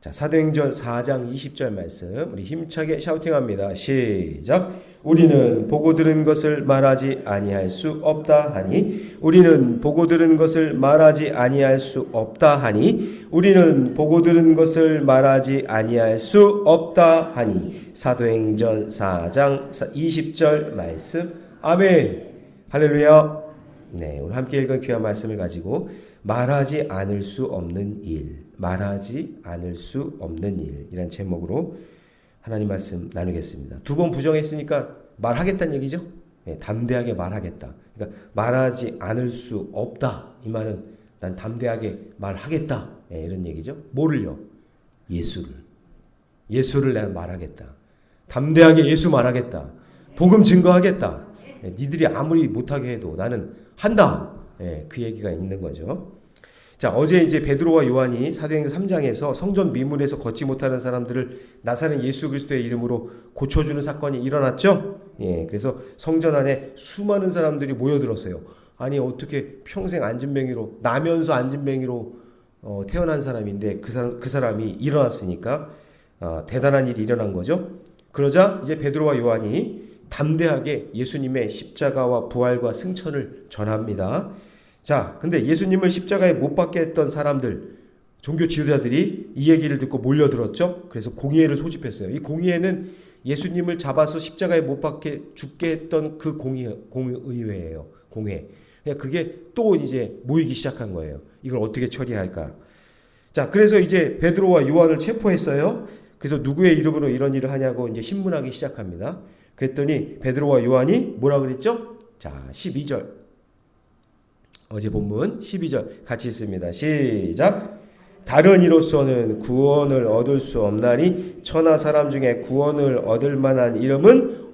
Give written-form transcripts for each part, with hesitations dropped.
자, 사도행전 4장 20절 말씀 우리 힘차게 샤우팅합니다. 시작. 우리는 보고 들은 것을 말하지 아니할 수 없다 하니 우리는 보고 들은 것을 말하지 아니할 수 없다 하니 우리는 보고 들은 것을 말하지 아니할 수 없다 하니 사도행전 4장 20절 말씀. 아멘. 할렐루야. 네, 오늘 함께 읽은 귀한 말씀을 가지고 말하지 않을 수 없는 일, 말하지 않을 수 없는 일 이란 제목으로 하나님 말씀 나누겠습니다. 두 번 부정했으니까 말하겠다는 얘기죠. 네, 담대하게 말하겠다. 그러니까 말하지 않을 수 없다. 이 말은 난 담대하게 말하겠다. 네, 이런 얘기죠. 뭐를요? 예수를. 예수를 내가 말하겠다. 담대하게 예수 말하겠다. 복음 증거하겠다. 네, 니들이 아무리 못하게 해도 나는 한다. 네, 그 얘기가 있는 거죠. 자, 어제 이제 베드로와 요한이 사도행전 3장에서 성전 미문에서 걷지 못하는 사람들을 나사렛 예수 그리스도의 이름으로 고쳐주는 사건이 일어났죠. 예, 그래서 성전 안에 수많은 사람들이 모여들었어요. 아니 어떻게 평생 안진뱅이로 나면서 안진뱅이로 태어난 사람인데 그 사람이 일어났으니까 대단한 일이 일어난 거죠. 그러자 이제 베드로와 요한이 담대하게 예수님의 십자가와 부활과 승천을 전합니다. 자, 근데 예수님을 십자가에 못 박게 했던 사람들, 종교 지도자들이 이 얘기를 듣고 몰려들었죠. 그래서 공의회를 소집했어요. 이 공의회는 예수님을 잡아서 십자가에 못 박게 죽게 했던 그 공의회예요. 공회. 그게 또 이제 모이기 시작한 거예요. 이걸 어떻게 처리할까? 자, 그래서 이제 베드로와 요한을 체포했어요. 그래서 누구의 이름으로 이런 일을 하냐고 이제 신문하기 시작합니다. 그랬더니 베드로와 요한이 뭐라 그랬죠? 자, 12절. 어제 본문 12절 같이 읽습니다. 시작. 다른 이로서는 구원을 얻을 수 없나니 천하 사람 중에 구원을 얻을 만한 이름은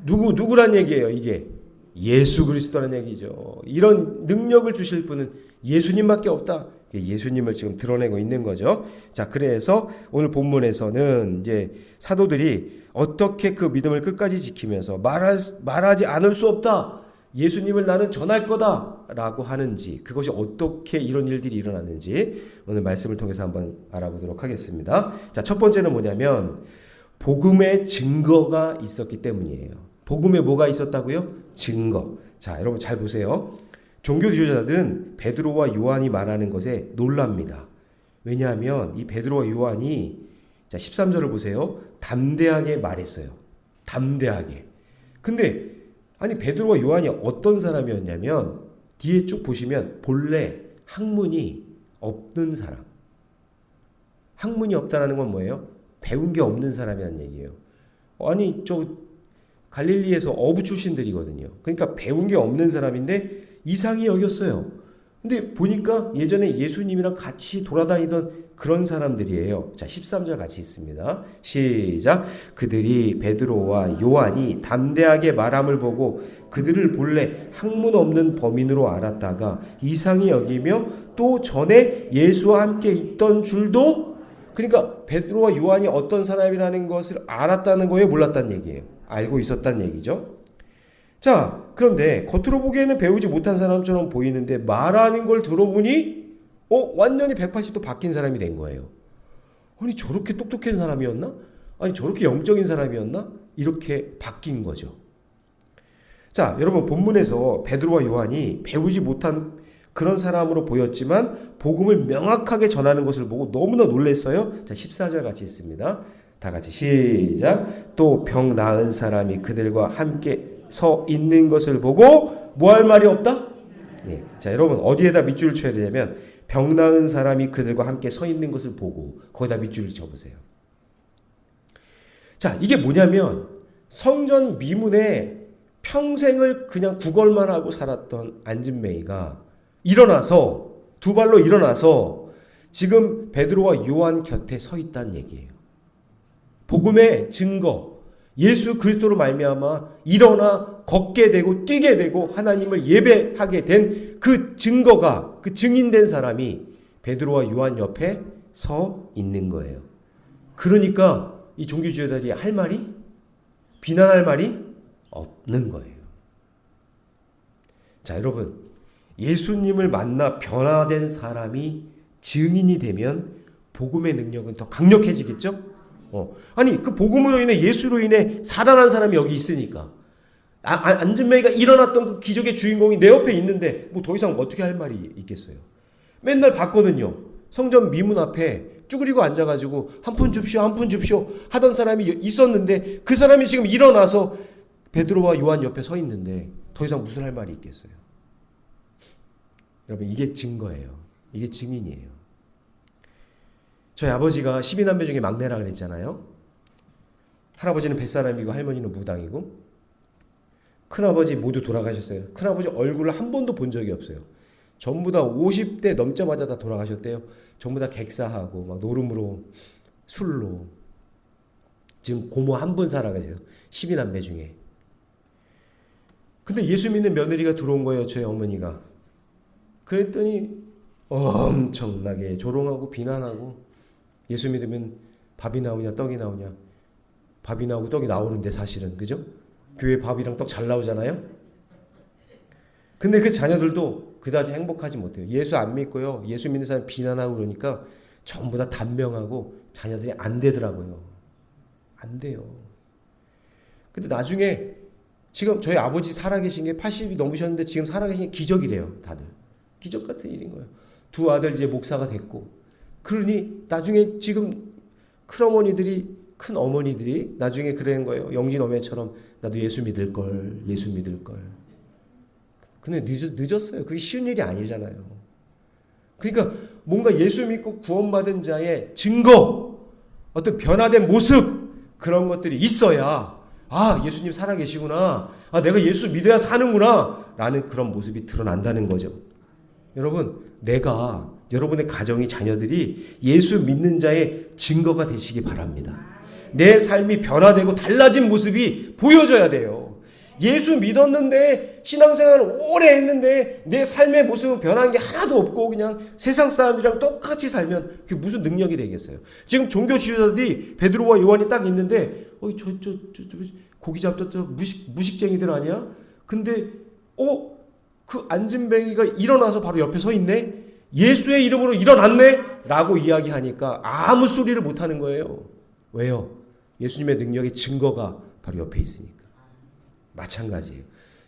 누구란 얘기예요? 이게 예수 그리스도라는 얘기죠. 이런 능력을 주실 분은 예수님밖에 없다. 예수님을 지금 드러내고 있는 거죠. 자, 그래서 오늘 본문에서는 이제 사도들이 어떻게 그 믿음을 끝까지 지키면서 말하지 않을 수 없다. 예수님을 나는 전할 거다라고 하는지, 그것이 어떻게 이런 일들이 일어났는지 오늘 말씀을 통해서 한번 알아보도록 하겠습니다. 자, 첫 번째는 뭐냐면 복음의 증거가 있었기 때문이에요. 복음에 뭐가 있었다고요? 증거. 자, 여러분 잘 보세요. 종교 지도자들은 베드로와 요한이 말하는 것에 놀랍니다. 왜냐하면 이 베드로와 요한이 자 13절을 보세요. 담대하게 말했어요. 담대하게. 근데 아니 베드로와 요한이 어떤 사람이었냐면 뒤에 쭉 보시면 본래 학문이 없는 사람. 학문이 없다는 건 뭐예요? 배운 게 없는 사람이라는 얘기예요. 아니 저 갈릴리에서 어부 출신들이거든요. 그러니까 배운 게 없는 사람인데 이상히 여겼어요. 근데 보니까 예전에 예수님이랑 같이 돌아다니던 그런 사람들이에요. 자, 13절 같이 있습니다. 시작. 그들이 베드로와 요한이 담대하게 말함을 보고 그들을 본래 학문 없는 범인으로 알았다가 이상히 여기며 또 전에 예수와 함께 있던 줄도, 그러니까 베드로와 요한이 어떤 사람이라는 것을 알았다는 거예요? 몰랐다는 얘기예요? 알고 있었다는 얘기죠. 자, 그런데 겉으로 보기에는 배우지 못한 사람처럼 보이는데 말하는 걸 들어보니 완전히 180도 바뀐 사람이 된 거예요. 아니 저렇게 똑똑한 사람이었나? 아니 저렇게 영적인 사람이었나? 이렇게 바뀐 거죠. 자, 여러분 본문에서 베드로와 요한이 배우지 못한 그런 사람으로 보였지만 복음을 명확하게 전하는 것을 보고 너무나 놀랐어요. 자, 14절 같이 있습니다. 다 같이 시작. 또 병 나은 사람이 그들과 함께 서 있는 것을 보고 뭐 할 말이 없다? 네. 자, 여러분 어디에다 밑줄을 쳐야 되냐면 병 나은 사람이 그들과 함께 서 있는 것을 보고 거기다 밑줄을 쳐보세요. 자, 이게 뭐냐면 성전 미문에 평생을 그냥 구걸만 하고 살았던 안진뱅이가 일어나서 두 발로 일어나서 지금 베드로와 요한 곁에 서 있다는 얘기예요. 복음의 증거, 예수 그리스도로 말미암아 일어나 걷게 되고 뛰게 되고 하나님을 예배하게 된 그 증거가, 그 증인된 사람이 베드로와 요한 옆에 서 있는 거예요. 그러니까 이 종교지도자들이 할 말이, 비난할 말이 없는 거예요. 자, 여러분 예수님을 만나 변화된 사람이 증인이 되면 복음의 능력은 더 강력해지겠죠? 아니 그 복음으로 인해 예수로 인해 살아난 사람이 여기 있으니까 안진뱅이가 일어났던 그 기적의 주인공이 내 옆에 있는데 뭐 더 이상 어떻게 할 말이 있겠어요? 맨날 봤거든요. 성전 미문 앞에 쭈그리고 앉아가지고 한 푼 줍시오 한 푼 줍시오 하던 사람이 있었는데 그 사람이 지금 일어나서 베드로와 요한 옆에 서 있는데 더 이상 무슨 할 말이 있겠어요? 여러분 이게 증거예요. 이게 증인이에요. 저희 아버지가 12남매 중에 막내라 그랬잖아요. 할아버지는 뱃사람이고 할머니는 무당이고 큰아버지 모두 돌아가셨어요. 큰아버지 얼굴을 한 번도 본 적이 없어요. 전부 다 50대 넘자마자 다 돌아가셨대요. 전부 다 객사하고 막 노름으로 술로. 지금 고모 한 분 살아가세요. 12남매 중에. 근데 예수 믿는 며느리가 들어온 거예요. 저희 어머니가. 그랬더니 엄청나게 조롱하고 비난하고 예수 믿으면 밥이 나오냐 떡이 나오냐. 밥이 나오고 떡이 나오는데 사실은 그죠? 교회 밥이랑 떡 잘 나오잖아요. 근데 그 자녀들도 그다지 행복하지 못해요. 예수 안 믿고요. 예수 믿는 사람 비난하고 그러니까 전부 다 단명하고 자녀들이 안 되더라고요. 안 돼요. 근데 나중에 지금 저희 아버지 살아계신 게 80이 넘으셨는데 지금 살아계신 게 기적이래요. 다들. 기적 같은 일인 거예요. 두 아들 이제 목사가 됐고 그러니 나중에 지금 큰어머니들이 큰어머니들이 나중에 그러는 거예요. 영진 어머니처럼 나도 예수 믿을 걸 예수 믿을 걸. 근데 늦었어요. 그게 쉬운 일이 아니잖아요. 그러니까 뭔가 예수 믿고 구원받은 자의 증거 어떤 변화된 모습 그런 것들이 있어야 예수님 살아계시구나. 내가 예수 믿어야 사는구나 라는 그런 모습이 드러난다는 거죠. 여러분 내가 여러분의 가정이 자녀들이 예수 믿는 자의 증거가 되시기 바랍니다. 내 삶이 변화되고 달라진 모습이 보여져야 돼요. 예수 믿었는데 신앙생활을 오래 했는데 내 삶의 모습은 변한 게 하나도 없고 그냥 세상 사람들이랑 똑같이 살면 그게 무슨 능력이 되겠어요. 지금 종교 지도자들이 베드로와 요한이 딱 있는데 저 고기 잡던 저 무식쟁이들 아니야? 근데 그 안진뱅이가 일어나서 바로 옆에 서 있네? 예수의 이름으로 일어났네? 라고 이야기하니까 아무 소리를 못하는 거예요. 왜요? 예수님의 능력의 증거가 바로 옆에 있으니까. 마찬가지예요.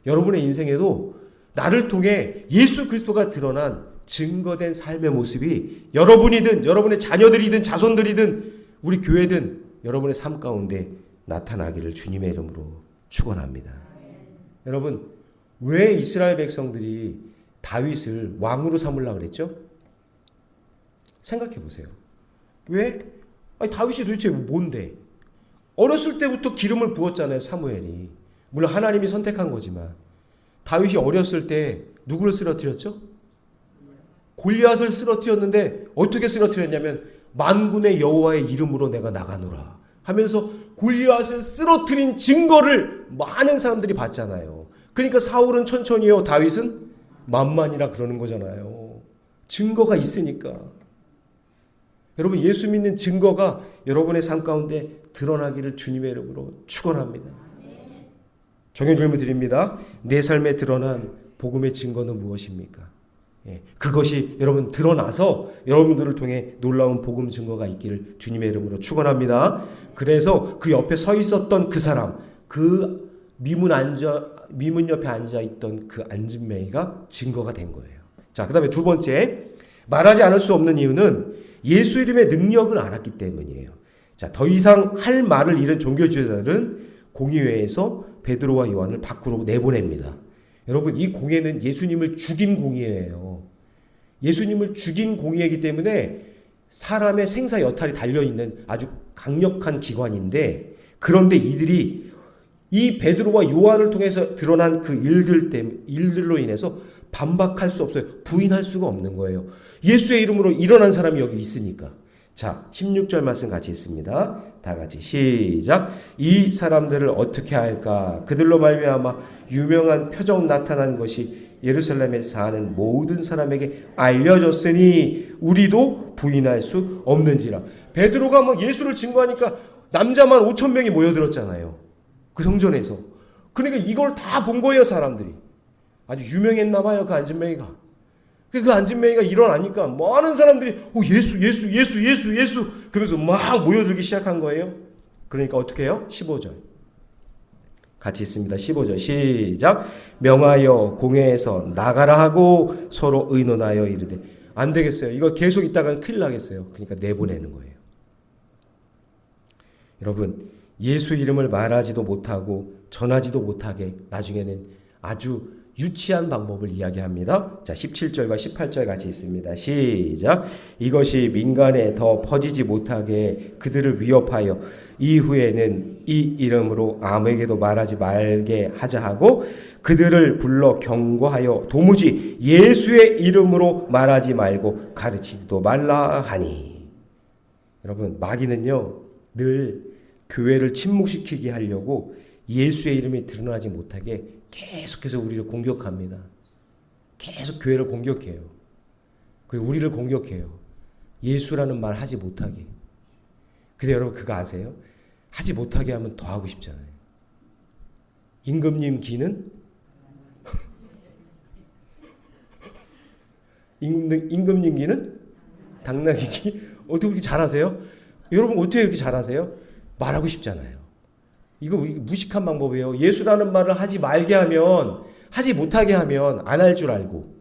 여러분의 인생에도 나를 통해 예수 그리스도가 드러난 증거된 삶의 모습이 여러분이든 여러분의 자녀들이든 자손들이든 우리 교회든 여러분의 삶 가운데 나타나기를 주님의 이름으로 축원합니다. 여러분 왜 이스라엘 백성들이 다윗을 왕으로 삼으려고 그랬죠? 생각해 보세요. 왜? 다윗이 도대체 뭔데? 어렸을 때부터 기름을 부었잖아요. 사무엘이. 물론 하나님이 선택한 거지만 다윗이 어렸을 때 누구를 쓰러뜨렸죠? 골리앗을 쓰러뜨렸는데 어떻게 쓰러뜨렸냐면 만군의 여호와의 이름으로 내가 나가노라 하면서 골리앗을 쓰러뜨린 증거를 많은 사람들이 봤잖아요. 그러니까 사울은 천천히요. 다윗은 만만이라 그러는 거잖아요. 증거가 있으니까. 여러분 예수 믿는 증거가 여러분의 삶 가운데 드러나기를 주님의 이름으로 축원합니다. 정해 질문 드립니다. 내 삶에 드러난 복음의 증거는 무엇입니까? 그것이 여러분 드러나서 여러분들을 통해 놀라운 복음 증거가 있기를 주님의 이름으로 축원합니다. 그래서 그 옆에 서 있었던 그 사람, 그 미문 옆에 앉아 있던 그 안진뱅이가 증거가 된 거예요. 자, 그다음에 두 번째, 말하지 않을 수 없는 이유는 예수 이름의 능력을 알았기 때문이에요. 자, 더 이상 할 말을 잃은 종교 지도자들은 공의회에서 베드로와 요한을 밖으로 내보냅니다. 여러분 이 공회는 예수님을 죽인 공회예요. 예수님을 죽인 공회이기 때문에 사람의 생사 여탈이 달려있는 아주 강력한 기관인데 그런데 이들이 이 베드로와 요한을 통해서 드러난 그 일들로 인해서 반박할 수 없어요. 부인할 수가 없는 거예요. 예수의 이름으로 일어난 사람이 여기 있으니까. 자, 16절 말씀 같이 있습니다. 다 같이 시작. 이 사람들을 어떻게 할까? 그들로 말미암아 유명한 표적 나타난 것이 예루살렘에 사는 모든 사람에게 알려졌으니 우리도 부인할 수 없는지라. 베드로가 막 예수를 증거하니까 남자만 5,000명이 모여들었잖아요. 그 성전에서. 그러니까 이걸 다 본 거예요, 사람들이. 아주 유명했나 봐요, 그 안진뱅이가. 그 안진뱅이가 일어나니까 많은 사람들이 예수 그러면서 막 모여들기 시작한 거예요. 그러니까 어떻게 해요? 15절 같이 있습니다. 15절 시작. 명하여 공회에서 나가라 하고 서로 의논하여 이르되. 안 되겠어요. 이거 계속 있다가 큰일 나겠어요. 그러니까 내보내는 거예요. 여러분, 예수 이름을 말하지도 못하고 전하지도 못하게 나중에는 아주 유치한 방법을 이야기합니다. 자, 17절과 18절 같이 있습니다. 시작. 이것이 민간에 더 퍼지지 못하게 그들을 위협하여 이후에는 이 이름으로 아무에게도 말하지 말게 하자 하고 그들을 불러 경고하여 도무지 예수의 이름으로 말하지 말고 가르치지도 말라 하니. 여러분, 마귀는요 늘 교회를 침묵시키게 하려고 예수의 이름이 드러나지 못하게 계속해서 우리를 공격합니다. 계속 교회를 공격해요. 그리고 우리를 공격해요. 예수라는 말 하지 못하게. 근데 여러분 그거 아세요? 하지 못하게 하면 더 하고 싶잖아요. 임금님 기는 임금님 기는 당나귀 기. 어떻게 그렇게 잘하세요? 여러분 어떻게 이렇게 잘하세요? 말하고 싶잖아요. 이거 무식한 방법이에요. 예수라는 말을 하지 말게 하면, 하지 못하게 하면 안 할 줄 알고.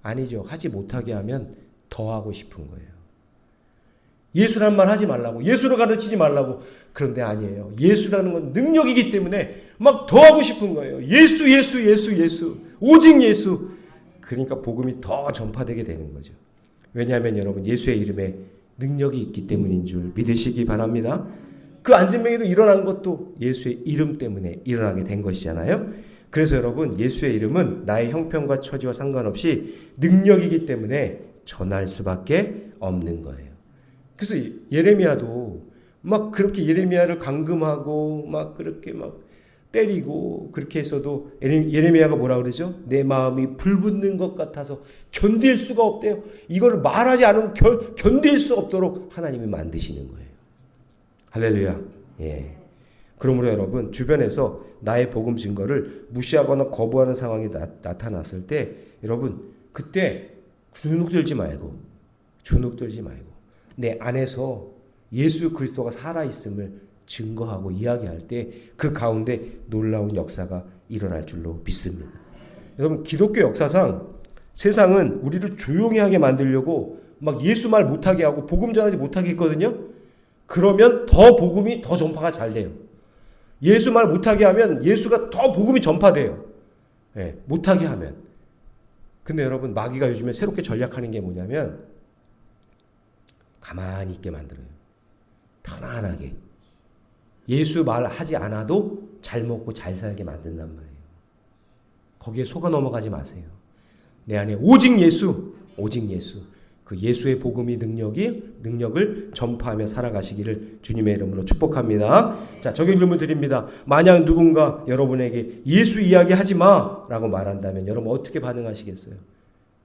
아니죠. 하지 못하게 하면 더 하고 싶은 거예요. 예수라는 말 하지 말라고. 예수를 가르치지 말라고. 그런데 아니에요. 예수라는 건 능력이기 때문에 막 더 하고 싶은 거예요. 예수. 오직 예수. 그러니까 복음이 더 전파되게 되는 거죠. 왜냐하면 여러분 예수의 이름에 능력이 있기 때문인 줄 믿으시기 바랍니다. 그 안진뱅이도 일어난 것도 예수의 이름 때문에 일어나게 된 것이잖아요. 그래서 여러분 예수의 이름은 나의 형편과 처지와 상관없이 능력이기 때문에 전할 수밖에 없는 거예요. 그래서 예레미야도 막 그렇게 예레미야를 감금하고 막 그렇게 막 때리고 그렇게 해서도 예레미야가 뭐라 그러죠? 내 마음이 불붙는 것 같아서 견딜 수가 없대요. 이걸 말하지 않으면 견딜 수 없도록 하나님이 만드시는 거예요. 할렐루야. 예. 그러므로 여러분 주변에서 나의 복음 증거를 무시하거나 거부하는 상황이 나타났을 때 여러분 그때 주눅들지 말고 내 안에서 예수 그리스도가 살아있음을 증거하고 이야기할 때 그 가운데 놀라운 역사가 일어날 줄로 믿습니다. 여러분 기독교 역사상 세상은 우리를 조용히 하게 만들려고 막 예수 말 못하게 하고 복음 전하지 못하게 했거든요. 그러면 더 복음이 더 전파가 잘 돼요. 예수 말 못하게 하면 예수가 더 복음이 전파돼요. 예, 못하게 하면. 근데 여러분 마귀가 요즘에 새롭게 전략하는 게 뭐냐면 가만히 있게 만들어요. 편안하게. 예수 말 하지 않아도 잘 먹고 잘 살게 만든단 말이에요. 거기에 속아 넘어가지 마세요. 내 안에 오직 예수. 그 예수의 복음이 능력을 전파하며 살아가시기를 주님의 이름으로 축복합니다. 자, 적용 질문 드립니다. 만약 누군가 여러분에게 예수 이야기 하지 마 라고 말한다면 여러분 어떻게 반응하시겠어요?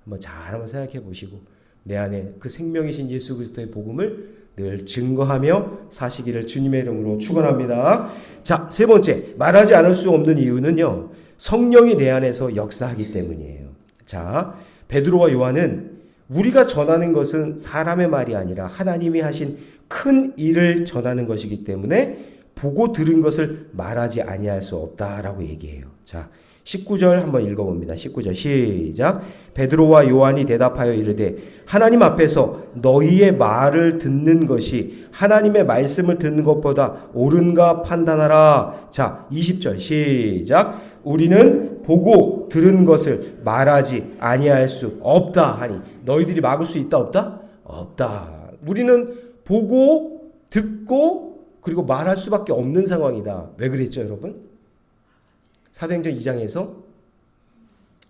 한번 생각해 보시고 내 안에 그 생명이신 예수 그리스도의 복음을 늘 증거하며 사시기를 주님의 이름으로 축원합니다. 자, 세 번째, 말하지 않을 수 없는 이유는요. 성령이 내 안에서 역사하기 때문이에요. 자, 베드로와 요한은 우리가 전하는 것은 사람의 말이 아니라 하나님이 하신 큰 일을 전하는 것이기 때문에 보고 들은 것을 말하지 아니할 수 없다라고 얘기해요. 자, 19절 한번 읽어봅니다. 19절 시작. 베드로와 요한이 대답하여 이르되 하나님 앞에서 너희의 말을 듣는 것이 하나님의 말씀을 듣는 것보다 옳은가 판단하라. 자, 20절 시작. 우리는 보고 들은 것을 말하지 아니할 수 없다 하니. 너희들이 막을 수 있다 없다? 없다. 우리는 보고 듣고 그리고 말할 수밖에 없는 상황이다. 왜 그랬죠 여러분? 사도행전 2장에서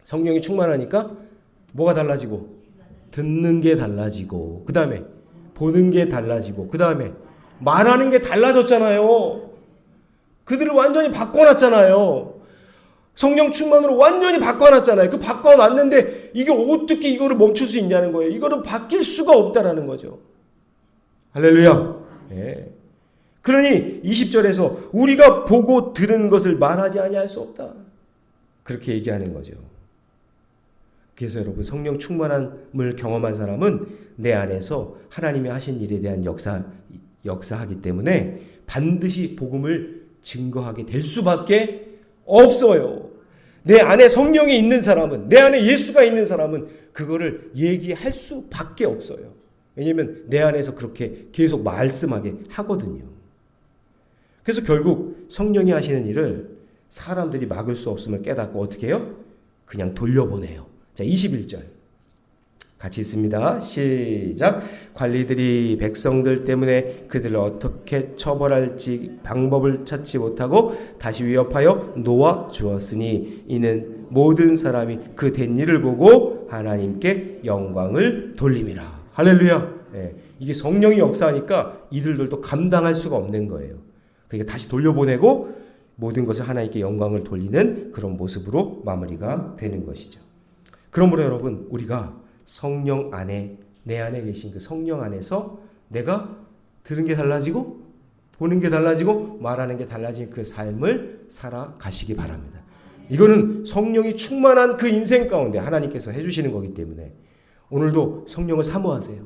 성령이 충만하니까 뭐가 달라지고? 듣는 게 달라지고 그 다음에 보는 게 달라지고 그 다음에 말하는 게 달라졌잖아요. 그들을 완전히 바꿔놨잖아요. 성령 충만으로 완전히 바꿔놨잖아요. 그 바꿔놨는데 이게 어떻게 이거를 멈출 수 있냐는 거예요. 이거를 바뀔 수가 없다라는 거죠. 할렐루야. 예. 그러니 20절에서 우리가 보고 들은 것을 말하지 아니할 수 없다. 그렇게 얘기하는 거죠. 그래서 여러분 성령 충만함을 경험한 사람은 내 안에서 하나님이 하신 일에 대한 역사하기 때문에 반드시 복음을 증거하게 될 수밖에 없어요. 내 안에 성령이 있는 사람은, 내 안에 예수가 있는 사람은 그거를 얘기할 수밖에 없어요. 왜냐하면 내 안에서 그렇게 계속 말씀하게 하거든요. 그래서 결국 성령이 하시는 일을 사람들이 막을 수 없음을 깨닫고 어떻게 해요? 그냥 돌려보내요. 자, 21절 같이 있습니다. 시작. 관리들이 백성들 때문에 그들을 어떻게 처벌할지 방법을 찾지 못하고 다시 위협하여 놓아 주었으니 이는 모든 사람이 그 된 일을 보고 하나님께 영광을 돌림이라. 할렐루야. 예, 이게 성령이 역사하니까 이들도 감당할 수가 없는 거예요. 그러니까 다시 돌려보내고 모든 것을 하나님께 영광을 돌리는 그런 모습으로 마무리가 되는 것이죠. 그러므로 여러분, 우리가 성령 안에, 내 안에 계신 그 성령 안에서 내가 들은 게 달라지고 보는 게 달라지고 말하는 게 달라진 그 삶을 살아가시기 바랍니다. 이거는 성령이 충만한 그 인생 가운데 하나님께서 해주시는 거기 때문에 오늘도 성령을 사모하세요.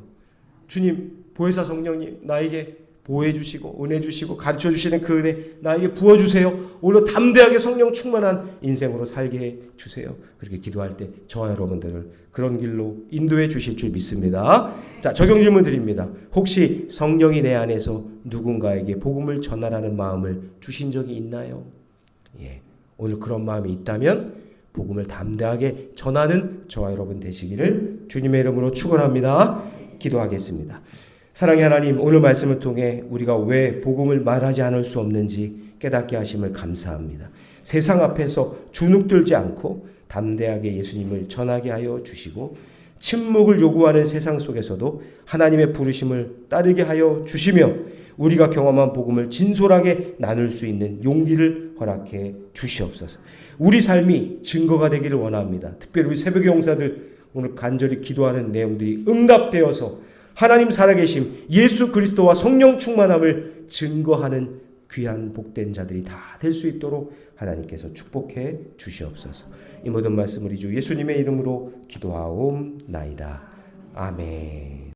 주님, 보혜사 성령님, 나에게 보호해 주시고 은혜 주시고 가르쳐 주시는 그 은혜 나에게 부어주세요. 오늘 담대하게 성령 충만한 인생으로 살게 해 주세요. 그렇게 기도할 때 저와 여러분들을 그런 길로 인도해 주실 줄 믿습니다. 자, 적용 질문 드립니다. 혹시 성령이 내 안에서 누군가에게 복음을 전하라는 마음을 주신 적이 있나요? 예, 오늘 그런 마음이 있다면 복음을 담대하게 전하는 저와 여러분 되시기를 주님의 이름으로 축원합니다. 기도하겠습니다. 사랑의 하나님, 오늘 말씀을 통해 우리가 왜 복음을 말하지 않을 수 없는지 깨닫게 하심을 감사합니다. 세상 앞에서 주눅들지 않고 담대하게 예수님을 전하게 하여 주시고 침묵을 요구하는 세상 속에서도 하나님의 부르심을 따르게 하여 주시며 우리가 경험한 복음을 진솔하게 나눌 수 있는 용기를 허락해 주시옵소서. 우리 삶이 증거가 되기를 원합니다. 특별히 우리 새벽의 용사들 오늘 간절히 기도하는 내용들이 응답되어서 하나님 살아계심, 예수 그리스도와 성령 충만함을 증거하는 귀한 복된 자들이 다 될 수 있도록 하나님께서 축복해 주시옵소서. 이 모든 말씀 우리 주 예수님의 이름으로 기도하옵나이다. 아멘.